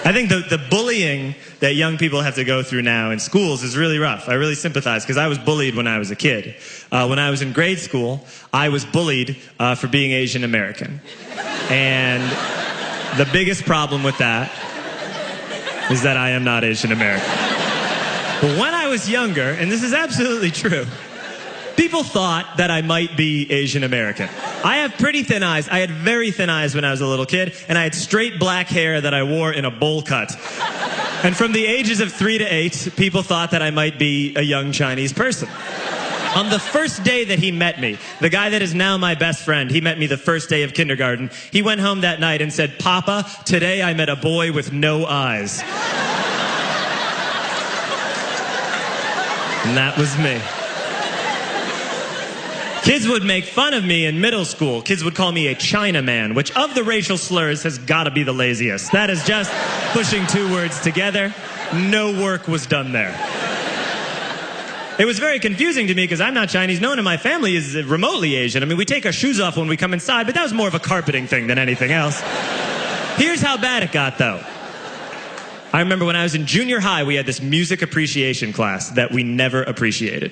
I think the bullying that young people have to go through now in schools is really rough. I really sympathize because I was bullied when I was a kid. When I was in grade school, I was bullied for being Asian American. And the biggest problem with that is that I am not Asian American. But when I was younger, and this is absolutely true, people thought that I might be Asian American. I have pretty thin eyes. I had very thin eyes when I was a little kid, and I had straight black hair that I wore in a bowl cut. And from the ages of 3 to 8, people thought that I might be a young Chinese person. On the first day that he met me, the guy that is now my best friend, he met me the first day of kindergarten. He went home that night and said, "Papa, today I met a boy with no eyes." And that was me. Kids would make fun of me in middle school. Kids would call me a Chinaman, which of the racial slurs has got to be the laziest. That is just pushing 2 words together. No work was done there. It was very confusing to me because I'm not Chinese. No one in my family is remotely Asian. I mean, we take our shoes off when we come inside, but that was more of a carpeting thing than anything else. Here's how bad it got, though. I remember when I was in junior high, we had this music appreciation class that we never appreciated.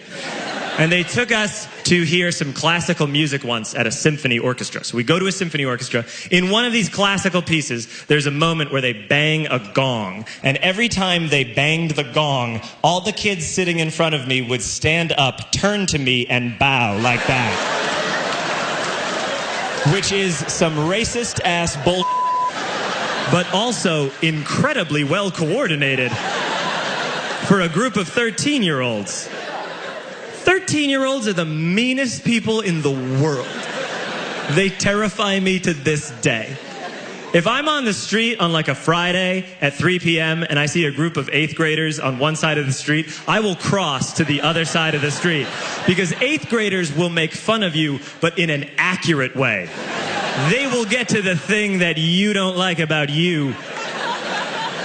And they took us to hear some classical music once at a symphony orchestra. So we go to a symphony orchestra. In one of these classical pieces, there's a moment where they bang a gong. And every time they banged the gong, all the kids sitting in front of me would stand up, turn to me, and bow like that. Which is some racist-ass bull, but also incredibly well coordinated for a group of 13-year-olds. 13-year-olds are the meanest people in the world. They terrify me to this day. If I'm on the street on like a Friday at 3 p.m. and I see a group of 8th graders on one side of the street, I will cross to the other side of the street. Because 8th graders will make fun of you, but in an accurate way. They will get to the thing that you don't like about you.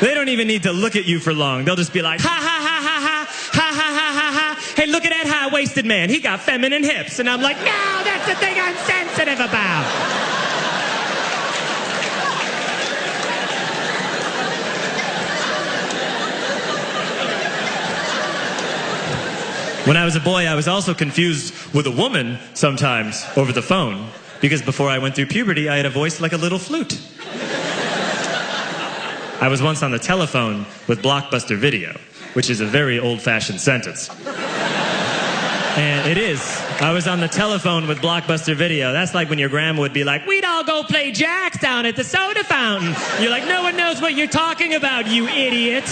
They don't even need to look at you for long. They'll just be like, ha ha ha ha ha, ha ha ha ha ha. Hey, look at that high-waisted man. He got feminine hips. And I'm like, no, that's the thing I'm sensitive about. When I was a boy, I was also confused with a woman sometimes over the phone. Because before I went through puberty, I had a voice like a little flute. I was once on the telephone with Blockbuster Video, which is a very old-fashioned sentence. And it is. I was on the telephone with Blockbuster Video. That's like when your grandma would be like, "We'd all go play jacks down at the soda fountain." You're like, "No one knows what you're talking about, you idiot."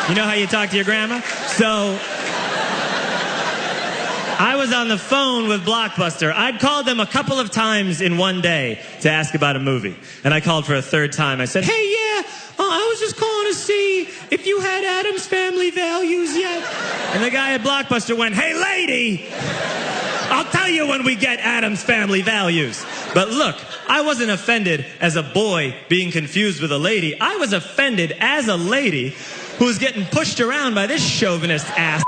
You know how you talk to your grandma? So I was on the phone with Blockbuster. I'd called them a couple of times in one day to ask about a movie. And I called for a 3rd time. I said, "Hey, yeah, I was just calling to see if you had Addams Family Values yet." And the guy at Blockbuster went, "Hey, lady, I'll tell you when we get Addams Family Values." But look, I wasn't offended as a boy being confused with a lady. I was offended as a lady who was getting pushed around by this chauvinist ass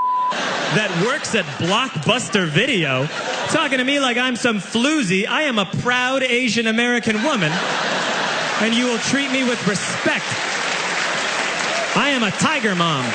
that works at Blockbuster Video, talking to me like I'm some floozy. I am a proud Asian American woman, and you will treat me with respect. I am a tiger mom.